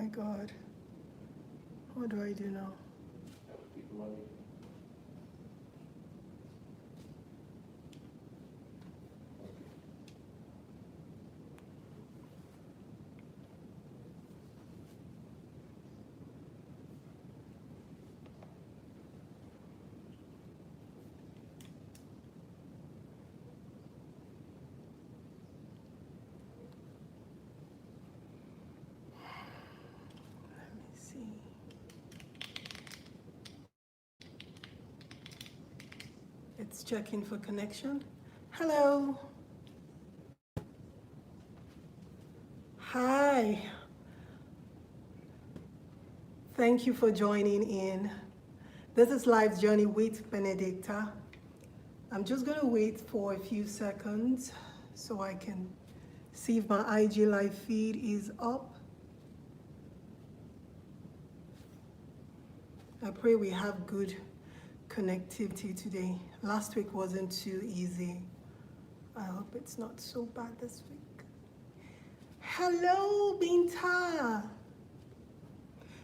my God. What do I do now? Let me see. It's checking for connection. Hello. Hi. Thank you for joining in. This is Life's Journey with Benedicta. I'm just going to wait for a few seconds so I can see if my IG live feed is up. I pray we have good connectivity today. Last week wasn't too easy. I hope it's not so bad this week. Hello, Binta.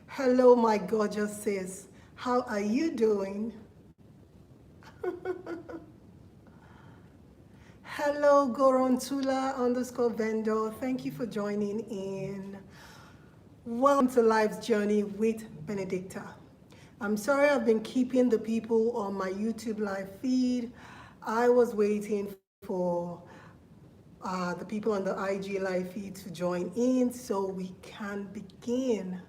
Hello, my gorgeous sis. How are you doing? Hello, Gorontula_vendor. Thank you for joining in. Welcome to Life's Journey with Benedicta. I'm sorry I've been keeping the people on my YouTube live feed. I was waiting for the people on the IG live feed to join in so we can begin.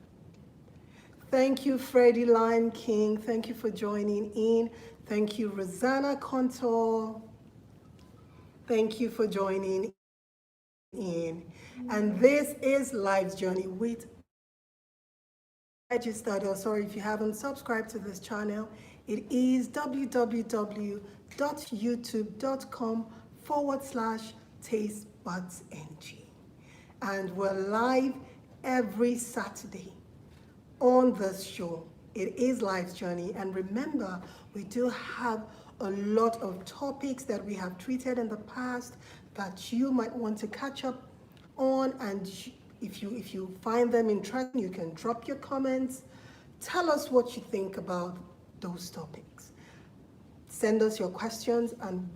Thank you, Freddie Lime King. Thank you for joining in. Thank you, Rosanna Contour. Thank you for joining in. And this is Life's Journey with registered, or sorry if you haven't subscribed to this channel. It is www.youtube.com/tastebudzng. And we're live every Saturday on this show. It is Life's Journey, and remember, we do have a lot of topics that we have treated in the past that you might want to catch up on, and if you find them interesting, you can drop your comments. Tell us what you think about those topics. Send us your questions and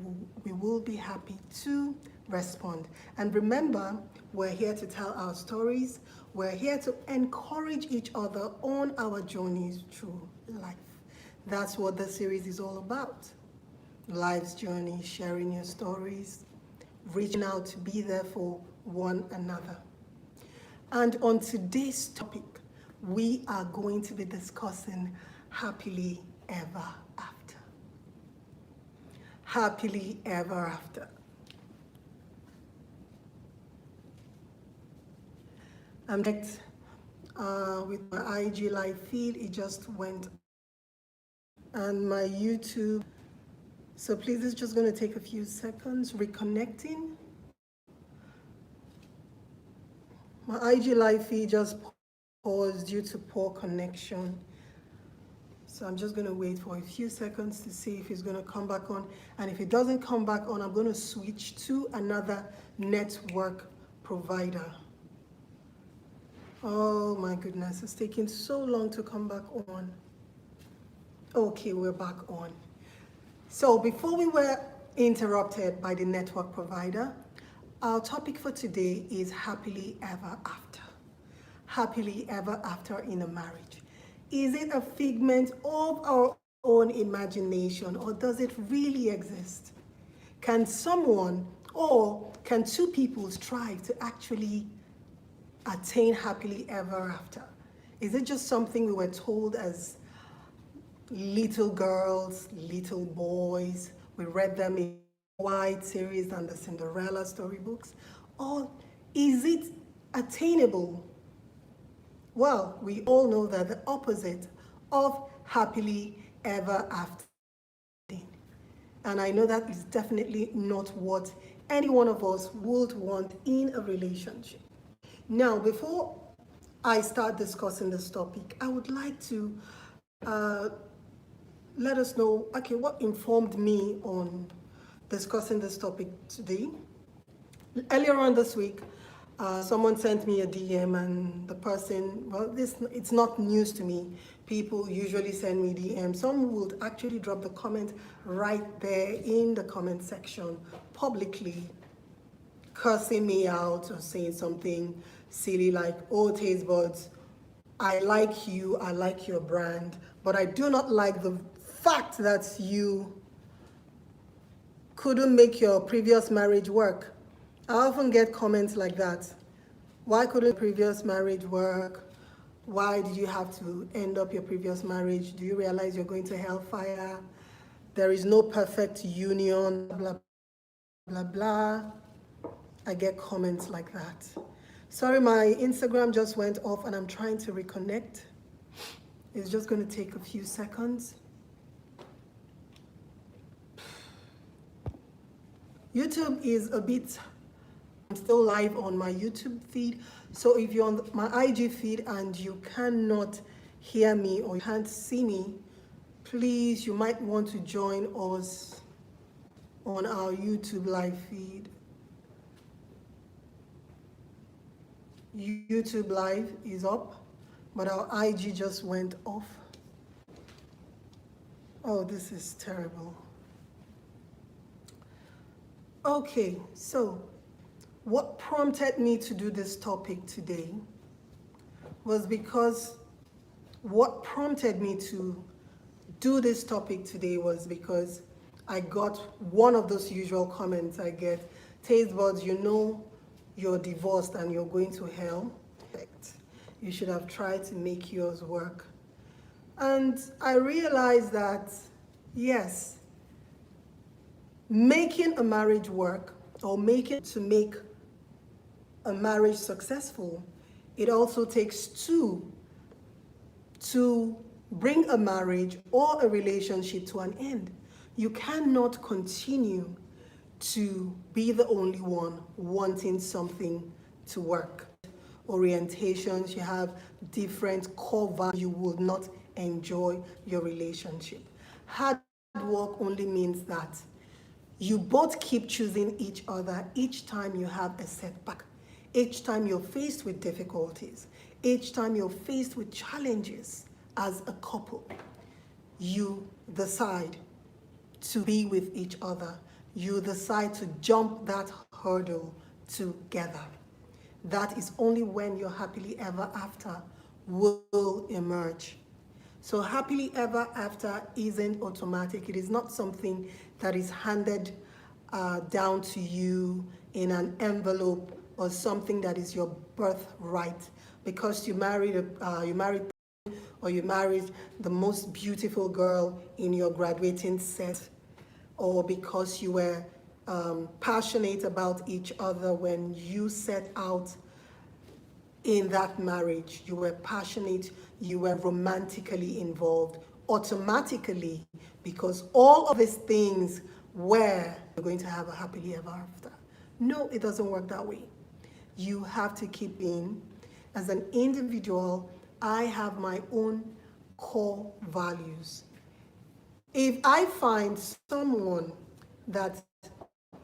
we will be happy to respond. And remember, we're here to tell our stories. We're here to encourage each other on our journeys through life. That's what the series is all about. Life's journey, sharing your stories, reaching out to be there for one another. And on today's topic, we are going to be discussing happily ever after. Happily ever after. I'm next with my IG live feed. It just went, and my YouTube. So please, it's just going to take a few seconds. Reconnecting. My IG live feed just paused due to poor connection. So I'm just going to wait for a few seconds to see if it's going to come back on. And if it doesn't come back on, I'm going to switch to another network provider. Oh my goodness, it's taking so long to come back on. Okay, we're back on. So before we were interrupted by the network provider, our topic for today is happily ever after. Happily ever after in a marriage. Is it a figment of our own imagination, or does it really exist? Can someone or can two people strive to actually attain happily ever after? Is it just something we were told as little girls, little boys? We read them in White series and the Cinderella storybooks, or is it attainable? Well, we all know that the opposite of happily ever after, and I know that is definitely not what any one of us would want in a relationship. Now, before I start discussing this topic, I would like to let us know, okay, what informed me on discussing this topic today. Earlier on this week, Someone sent me a DM and the person, well, it's not news to me. People usually send me DM. Some would actually drop the comment right there in the comment section publicly, cursing me out or saying something silly like, oh, Tastebudz, I like you, I like your brand, but I do not like the fact that you couldn't make your previous marriage work. I often get comments like that. Why couldn't previous marriage work? Why did you have to end up your previous marriage? Do you realize you're going to hellfire? There is no perfect union, blah, blah, blah. I get comments like that. Sorry, my Instagram just went off and I'm trying to reconnect. It's just going to take a few seconds. YouTube is a bit, I'm still live on my YouTube feed. So if you're on my IG feed and you cannot hear me or you can't see me, please, you might want to join us on our YouTube live feed. YouTube live is up, but our IG just went off. Oh, this is terrible. Okay, so what prompted me to do this topic today was because I got one of those usual comments I get, Tastebudz, you know you're divorced and you're going to hell. You should have tried to make yours work. And I realized that, yes, making a marriage work or make a marriage successful, it also takes two to bring a marriage or a relationship to an end. You cannot continue to be the only one wanting something to work. Orientations, you have different core values, you will not enjoy your relationship. Hard work only means that you both keep choosing each other each time you have a setback, each time you're faced with difficulties, each time you're faced with challenges as a couple. You decide to be with each other. You decide to jump that hurdle together. That is only when your happily ever after will emerge. So happily ever after isn't automatic. It is not something that is handed down to you in an envelope or something that is your birthright because you married or you married the most beautiful girl in your graduating set, or because you were passionate about each other when you set out in that marriage. You were passionate, you were romantically involved automatically because all of these things were you're going to have a happily ever after. No, it doesn't work that way. You have to keep in. As an individual, I have my own core values. If I find someone that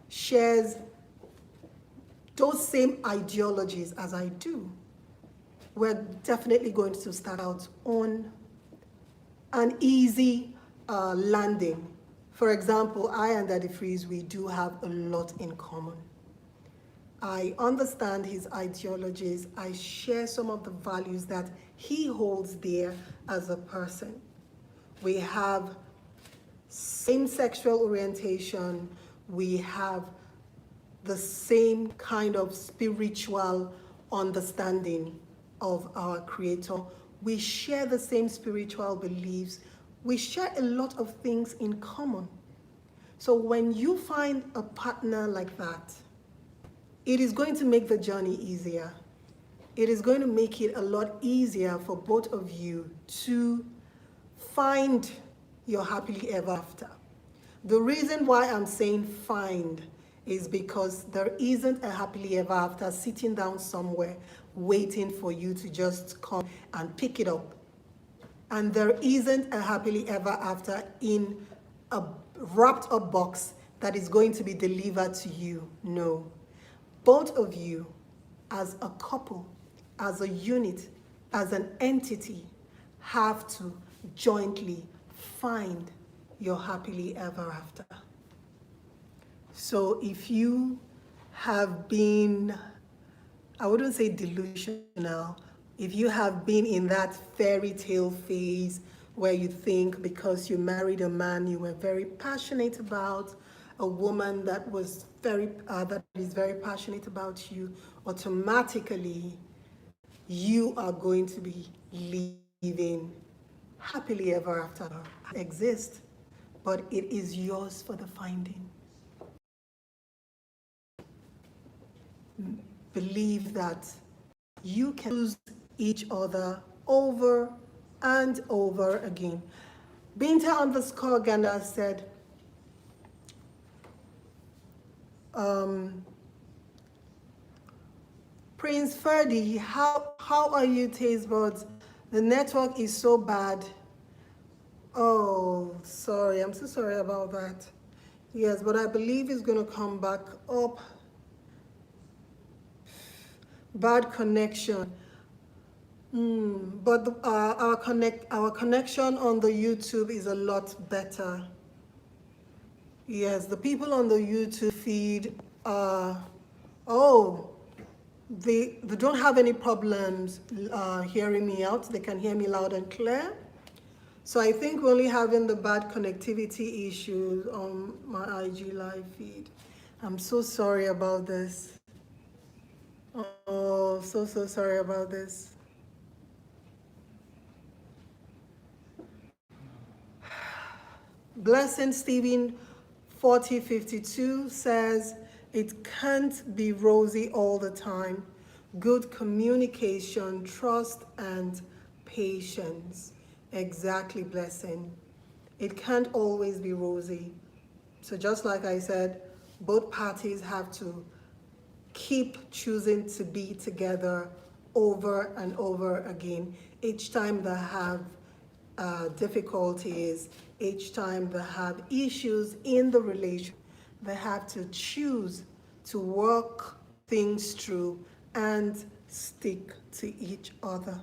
shares those same ideologies as I do, we're definitely going to start out on an easy landing. For example, I and Daddy Freeze, we do have a lot in common. I understand his ideologies. I share some of the values that he holds dear as a person. We have same sexual orientation. We have the same kind of spiritual understanding of our Creator. We share the same spiritual beliefs. We share a lot of things in common. So when you find a partner like that, it is going to make the journey easier. It is going to make it a lot easier for both of you to find your happily ever after. The reason why I'm saying find is because there isn't a happily ever after sitting down somewhere waiting for you to just come and pick it up. And there isn't a happily ever after in a wrapped up box that is going to be delivered to you. No. Both of you as a couple, as a unit, as an entity, have to jointly find your happily ever after. So if you have been, I wouldn't say delusional, if you have been in that fairy tale phase where you think because you married a man you were very passionate about, a woman that was that is very passionate about you, automatically you are going to be living happily ever after. Exist, but it is yours for the finding. Believe that you can choose each other over and over again. Binta_Ghana said, Prince Ferdy, how are you, Tastebudzng? The network is so bad. Oh, sorry. I'm so sorry about that. Yes, but I believe it's going to come back up. Bad connection. But our connection on the YouTube is a lot better. Yes, the people on the YouTube feed they don't have any problems hearing me out. They can hear me loud and clear. So I think we're only having the bad connectivity issues on my IG live feed. I'm so sorry about this. Oh, so sorry about this. Blessing Stephen 4052 says, it can't be rosy all the time. Good communication, trust, and patience. Exactly, Blessing. It can't always be rosy. So just like I said, both parties have to keep choosing to be together over and over again. Each time they have difficulties, each time they have issues in the relation, they have to choose to work things through and stick to each other.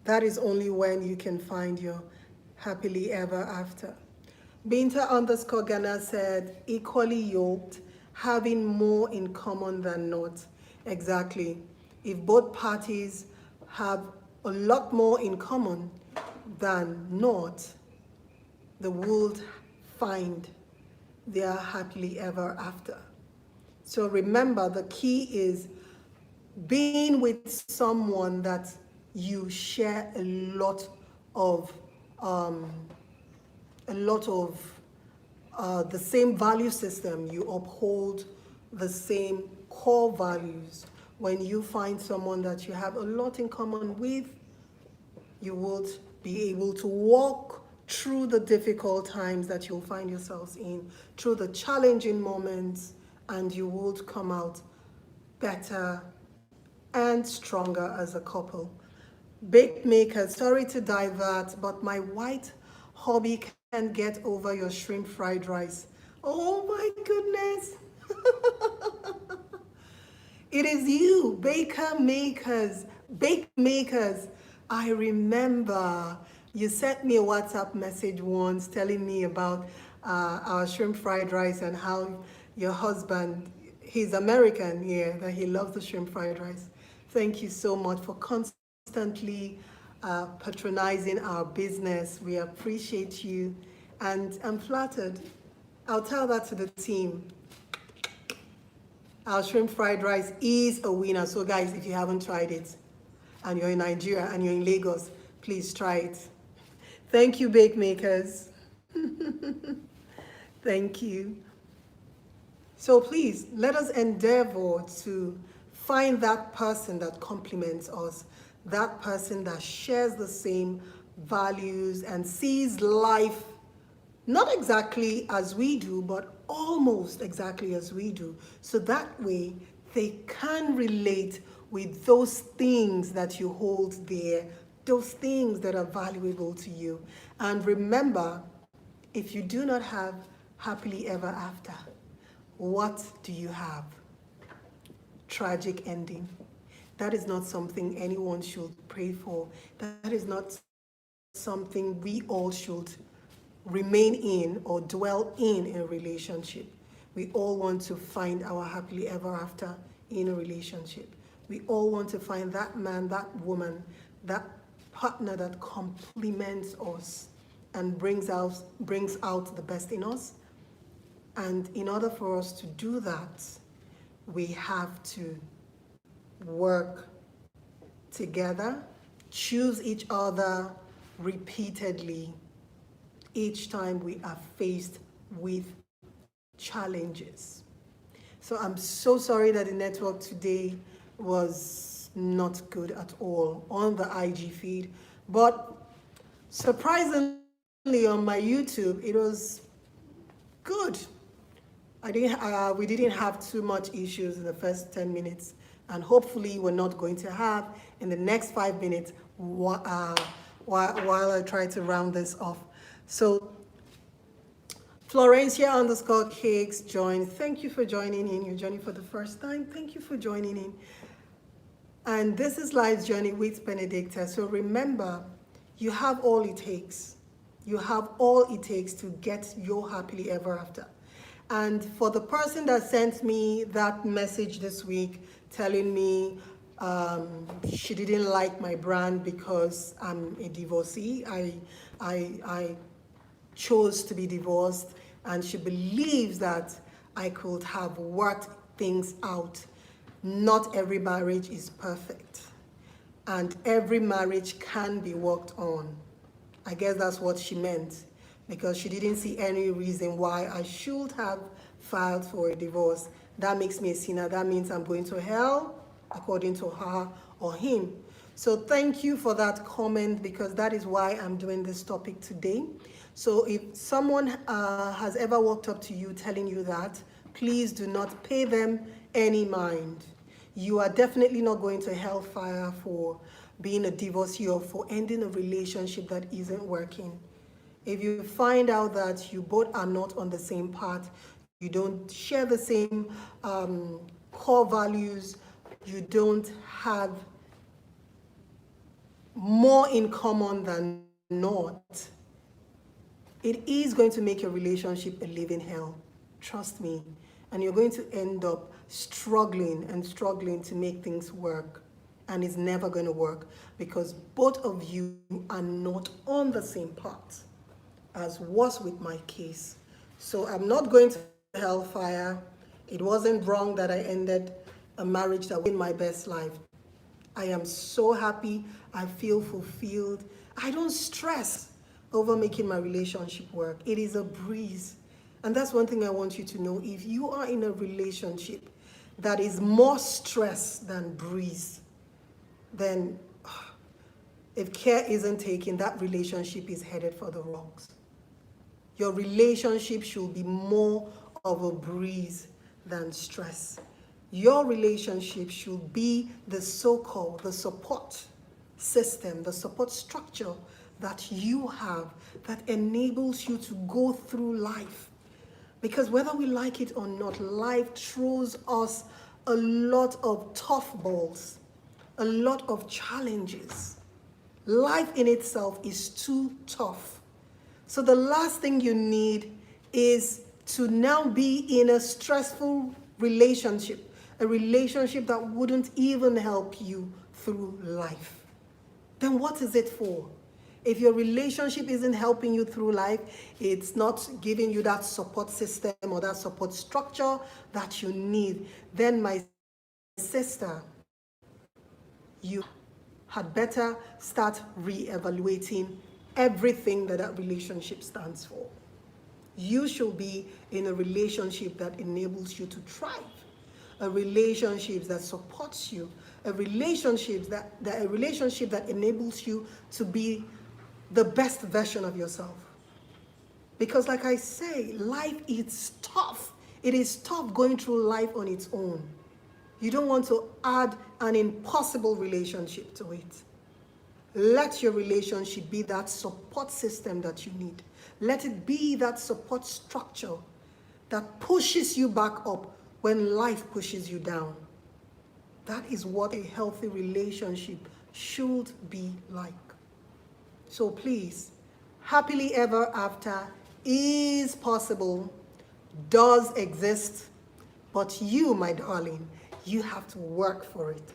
That is only when you can find your happily ever after. Binta_Ghana said, equally yoked, having more in common than not. Exactly. If both parties have a lot more in common than not, they would find their happily ever after. So remember, the key is being with someone that you share a lot of the same value system. You uphold the same core values. When you find someone that you have a lot in common with, you would be able to walk through the difficult times that you'll find yourselves in, through the challenging moments, and you would come out better and stronger as a couple. Bake maker, sorry to divert, but my white hubby can't get over your shrimp fried rice. Oh my goodness. It is you, bake makers. I remember you sent me a WhatsApp message once telling me about our shrimp fried rice and how your husband, he's American, yeah, that he loves the shrimp fried rice. Thank you so much for constantly patronizing our business. We appreciate you, and I'm flattered. I'll tell that to the team. Our shrimp fried rice is a winner. So guys, if you haven't tried it and you're in Nigeria and you're in Lagos, please try it. Thank you, bake makers. Thank you. So please, let us endeavor to find that person that complements us, that person that shares the same values and sees life not exactly as we do, but almost exactly as we do. So that way they can relate with those things that you hold dear, those things that are valuable to you. And remember, if you do not have happily ever after, what do you have? tragic ending. That is not something anyone should pray for. That is not something we all should remain in or dwell in a relationship. We all want to find our happily ever after in a relationship. We all want to find that man, that woman, that partner that complements us and brings out the best in us. And in order for us to do that, we have to work together, choose each other repeatedly each time we are faced with challenges. So I'm so sorry that the network today was not good at all on the IG feed, but surprisingly on my YouTube, it was good. We didn't have too much issues in the first 10 minutes, and hopefully we're not going to have in the next 5 minutes while I try to round this off. So Florencia_cakes joined. Thank you for joining in. You're joining for the first time. Thank you for joining in. And this is Life's Journey with Benedicta. So remember, you have all it takes. You have all it takes to get your happily ever after. And for the person that sent me that message this week telling me she didn't like my brand because I'm a divorcee, I chose to be divorced, and she believes that I could have worked things out. Not every marriage is perfect, and every marriage can be worked on. I guess that's what she meant, because she didn't see any reason why I should have filed for a divorce. That makes me a sinner. That means I'm going to hell, according to her or him. So thank you for that comment, because that is why I'm doing this topic today. So if someone has ever walked up to you telling you that, please do not pay them any mind. You are definitely not going to hellfire for being a divorcee or for ending a relationship that isn't working. If you find out that you both are not on the same path, you don't share the same core values, you don't have more in common than not, it is going to make your relationship a living hell. Trust me. And you're going to end up struggling and struggling to make things work. And it's never going to work, because both of you are not on the same path, as was with my case. So I'm not going to hellfire. It wasn't wrong that I ended a marriage that was in my best life. I am so happy. I feel fulfilled. I don't stress over making my relationship work. It is a breeze. And that's one thing I want you to know. If you are in a relationship that is more stress than breeze, then if care isn't taken, that relationship is headed for the wrongs. Your relationship should be more of a breeze than stress. Your relationship should be the so-called, the support system, the support structure that you have that enables you to go through life. Because whether we like it or not, life throws us a lot of tough balls, a lot of challenges. Life in itself is too tough. So the last thing you need is to now be in a stressful relationship, a relationship that wouldn't even help you through life. Then what is it for? If your relationship isn't helping you through life, it's not giving you that support system or that support structure that you need, then my sister, you had better start re-evaluating everything that that relationship stands for. You should be in a relationship that enables you to thrive, a relationship that supports you, a relationship that enables you to be the best version of yourself. Because like I say, life is tough. It is tough going through life on its own. You don't want to add an impossible relationship to it. Let your relationship be that support system that you need. Let it be that support structure that pushes you back up when life pushes you down. That is what a healthy relationship should be like. So please, happily ever after is possible, does exist, but you, my darling, you have to work for it.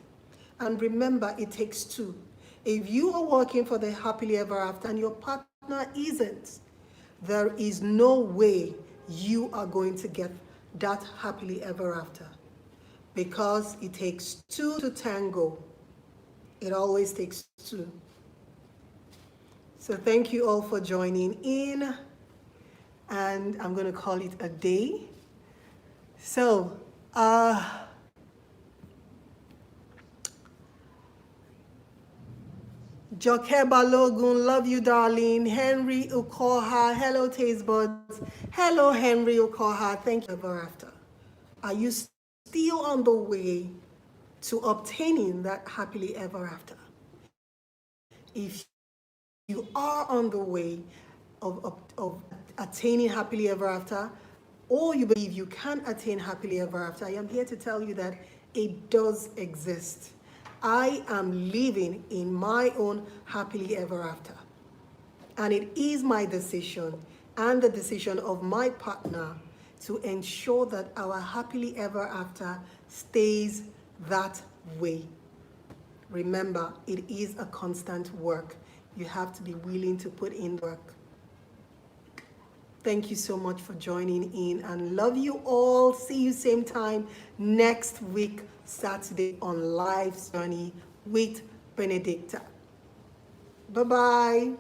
And remember, it takes two. If you are working for the happily ever after and your partner isn't, there is no way you are going to get that happily ever after, because it takes two to tango. It always takes two. So thank you all for joining in, and I'm going to call it a day. So, Joke Balogun, love you, darling. Henry Ukoha, hello, Tastebudz. Hello, Henry Ukoha, thank you ever after. Are you still on the way to obtaining that happily ever after? If you are on the way of attaining happily ever after, or you believe you can attain happily ever after, I am here to tell you that it does exist. I am living in my own happily ever after. And it is my decision and the decision of my partner to ensure that our happily ever after stays that way. Remember, it is a constant work. You have to be willing to put in work. Thank you so much for joining in, and love you all. See you same time next week, Saturday, on Life's Journey with Benedicta. Bye-bye.